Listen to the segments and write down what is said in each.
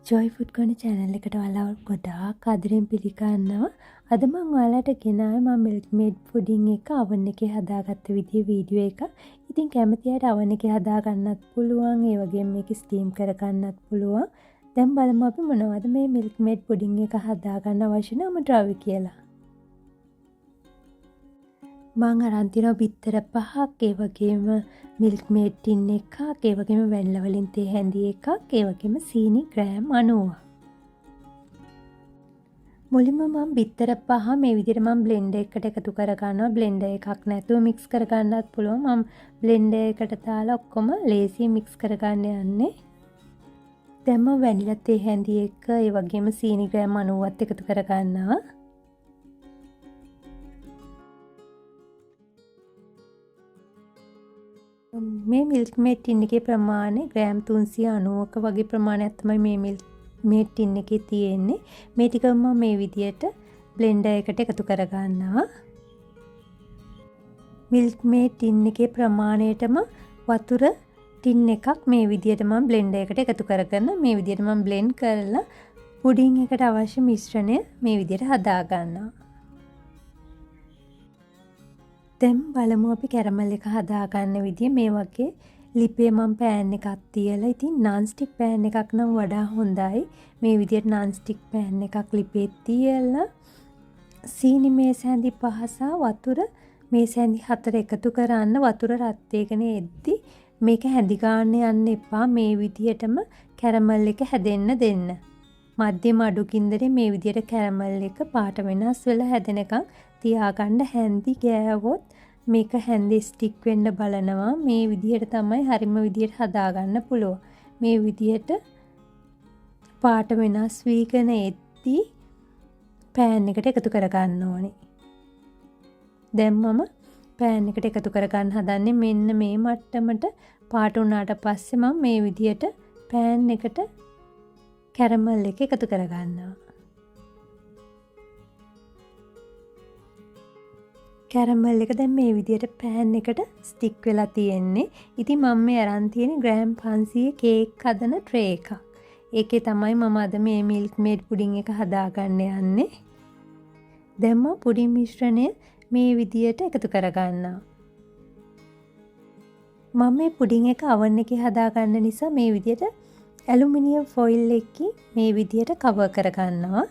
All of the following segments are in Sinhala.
ජොයි ෆුඩ් කෝනර් channel එකට ඔයාලව ගොඩාක් ආදරෙන් පිළිගන්නවා. අද මම ඔයාලට ගෙනාවේ මම මිල්ක් මේඩ් පුඩින් එක oven එකේ හදාගත්ත විදිය වීඩියෝ එක. ඉතින් කැමති අයට oven එකේ හදා ගන්නත් පුළුවන්. ඒ වගේම මේක ස්ටීම් කර ගන්නත් පුළුවන්. දැන් බලමු අපි මොනවද මේ මිල්ක් මේඩ් පුඩින් එක හදා ගන්න අවශ්‍ය නම් ද්‍රව්‍ය කියලා. මං අරන් තියනවා බිත්තර 5ක්, ඒ වගේම මිල්ක් මේඩ් ටින් එකක්, ඒ වගේම වැනිලා වලින් තේ හැඳි එකක්, ඒ වගේම සීනි ග්‍රෑම් 90ක්. මුලින්ම මම බිත්තර 5 මේ විදිහට මම බ්ලෙන්ඩර් එකට එකතු කර ගන්නවා. බ්ලෙන්ඩර් එකක් නැතුව මික්ස් කර ගන්නත් පුළුවන්. මම බ්ලෙන්ඩර් එකට දාලා ඔක්කොම ලේසියෙන් මික්ස් කර ගන්න යන්නේ. දැන් මම වැනිලා තේ හැඳි එක, ඒ වගේම සීනි ග්‍රෑම් 90ත් එකතු කර ගන්නවා. මේ මිල්ක් මේඩ් ටින් එකේ ප්‍රමාණය ග්‍රෑම් 390ක වගේ ප්‍රමාණයක් තමයි මේ මිල්ක් මේඩ් ටින් එකේ තියෙන්නේ. මේ ටික මම මේ විදියට බ්ලෙන්ඩර් එකට එකතු කර ගන්නවා. මිල්ක් මේඩ් ටින් එකේ ප්‍රමාණයටම වතුර ටින් එකක් මේ විදියට මම බ්ලෙන්ඩර් එකට එකතු කරගෙන මේ විදියට මම බ්ලෙන්ඩ් කරලා පුඩින් එකට අවශ්‍ය මිශ්‍රණය මේ විදියට හදා ගන්නවා. දැන් බලමු අපි කැරමල් එක හදාගන්න විදිය. මේ වගේ ලිපේ මම පෑන් එකක් තියලා, ඉතින් non stick පෑන් එකක් නම් වඩා හොඳයි. මේ විදියට non stick පෑන් එකක් ලිපේ තියලා සීනි මේස හැඳි 5 සහ වතුර මේස හැඳි 4 එකතු කරන්න. වතුර රත් වෙගෙන එද්දි මේක හැඳි ගන්න යන්න එපා. මේ විදියටම කැරමල් එක හැදෙන්න දෙන්න. මධ්‍යම අඩුකින්දරේ මේ විදියට කැරමල් එක පාට වෙනස් වෙලා හැදෙනකන් තියාගන්න. හැඳි ගෑවොත් මේක හැඳි ස්ටික් වෙන්න බලනවා. මේ විදිහට තමයි හරිම විදිහට හදාගන්න පුළුවන්. මේ විදිහට පාට වෙනස් වීගෙන එද්දි පෑන් එකට එකතු කර ගන්න ඕනේ. දැන් මම පෑන් එකට එකතු කර ගන්න හදන්නේ මෙන්න මේ මට්ටමට පාට වුණාට පස්සේ මම මේ විදිහට පෑන් එකට කැරමල් එක එකතු කර ගන්නවා. කැරමල් එක දැන් මේ විදියට පෑන් එකට ස්ටික් වෙලා තියෙන්නේ. ඉතින් මම මේ අරන් තියෙන ග්‍රෑම් 500 කේක් හදන ට්‍රේ එකක්. ඒකේ තමයි මම අද මේ මිල්ක් මේඩ් පුඩින් එක හදාගන්න යන්නේ. දැන් මම පුඩින් මිශ්‍රණය මේ විදියට එකතු කර ගන්නවා. මම මේ පුඩින් එක oven එකේ හදාගන්න නිසා මේ විදියට ඇලුමිනියම් ෆොයිල් එකකින් මේ විදියට කවර් කර ගන්නවා.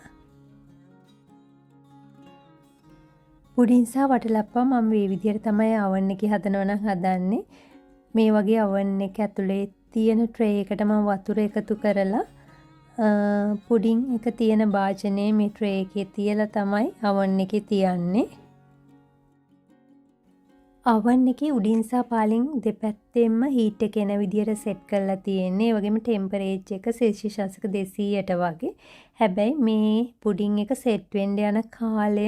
පුඩින් සහ වටලප්පා මම මේ විදියට තමයි oven එකේ හදනවා නම් හදන්නේ. මේ වගේ oven එක ඇතුලේ තියෙන ට්‍රේ එකට මම වතුර එකතු කරලා පුඩින් එක තියෙන භාජනයේ මේ ට්‍රේ එකේ තියලා තමයි oven එකේ තියන්නේ. oven එකේ උඩින් සහ පහලින් දෙපැත්තෙන්ම හීට් එක එන විදියට සෙට් කරලා තියෙන්නේ. ඒ වගේම ටෙම්පරේචර් එක සෙල්සියස් අංශක 200ට වගේ. හැබැයි මේ පුඩින් එක සෙට් වෙන්න යන කාලය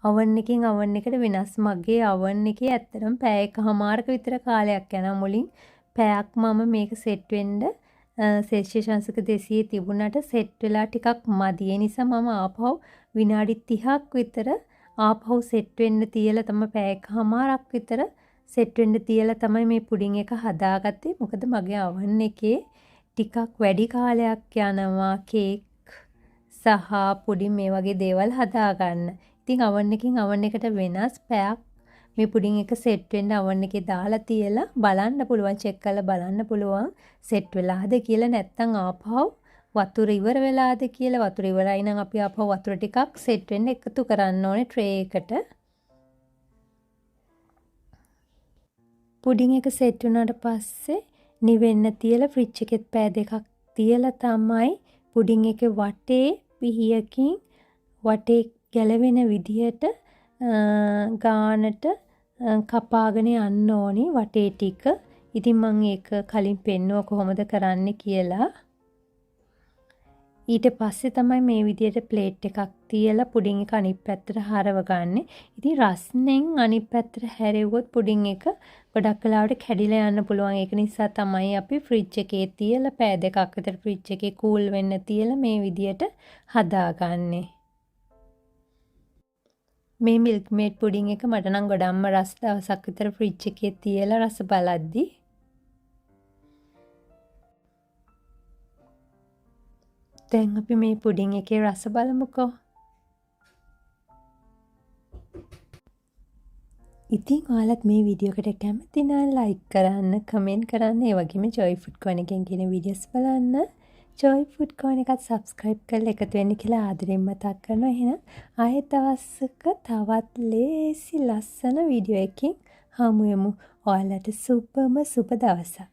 oven එකකින් oven එකට වෙනස්. මගේ oven එකේ ඇත්තටම පැය එකමාරක විතර කාලයක් යනවා. මුලින් පැයක් මම මේක සෙට් වෙන්න සෙල්සියස් අංශක 200 තිබුණාට සෙට් වෙලා ටිකක් මදි. ඒ නිසා මම ආපහු විනාඩි 30ක් විතර ආපහු සෙට් වෙන්න තියලා තමයි පැය එකමාරක් විතර සෙට් වෙන්න තියලා තමයි මේ පුඩින් එක හදාගත්තේ. මොකද මගේ oven එකේ ටිකක් වැඩි කාලයක් යනවා කේක් සහ පුඩින් මේ වගේ දේවල් හදාගන්න. ඉතින් oven එකකින් oven එකට වෙනස් පැයක් මේ පුඩින් එක සෙට් වෙන්න oven එකේ දාලා තියලා බලන්න පුළුවන්, චෙක් කරලා බලන්න පුළුවන් සෙට් වෙලාද කියලා. නැත්නම් ආපහු වතුර ඉවර වෙලාද කියලා. වතුර ඉවරයි නම් අපි ආපහු වතුර ටිකක් සෙට් වෙන්න එකතු කරන්න ඕනේ ට්‍රේ එකට. පුඩින් එක සෙට් වුණාට පස්සේ නිවෙන්න තියලා ෆ්‍රිජ් එකෙත් පැය දෙකක් තියලා තමයි පුඩින් එකේ වටේ පිහියකින් වටේ ගැලවෙන විදිහට ගානට කපාගෙන යන්න ඕනි වටේ ටික. ඉතින් මම ඒක කලින් පෙන්නුවා කොහොමද කරන්න කියලා. ඊට පස්සේ තමයි මේ විදියට ප්ලේට් එකක් තියලා පුඩින් එක අනිත් පැත්තට හරව ගන්න. ඉතින් රස්නෙන් අනිත් පැත්තට හැරෙව්වොත් පුඩින් එක ගොඩක් වෙලාවට කැඩිලා යන්න පුළුවන්. ඒක නිසා තමයි අපි ෆ්‍රිජ් එකේ තියලා පැය දෙකක් විතර ෆ්‍රිජ් එකේ කූල් වෙන්න තියලා මේ විදියට හදාගන්නේ. මේ මිල්ක් මේඩ් පුඩින් එක මට නම් ගොඩක්ම රස දවසක් විතර ෆ්‍රිජ් එකේ තියලා රස බලද්දි දැන් අපි මේ පුඩින් එකේ රස බලමුකෝ. ඉතින් ඔයාලත් මේ වීඩියෝ එකට කැමති නම් ලයික් කරන්න, කමෙන්ට් කරන්න, ඒ වගේම Joy Food Corner එකෙන් කියන වීඩියෝස් බලන්න. Joy Food Corner එකත් subscribe කරලා එකතු වෙන්න කියලා ආදරෙන් මතක් කරනවා. එහෙනම් ආයෙත් දවසක තවත් ලේසි ලස්සන වීඩියෝ එකකින් හමු වෙමු. ඔයාලට සුබම සුබ දවසක්.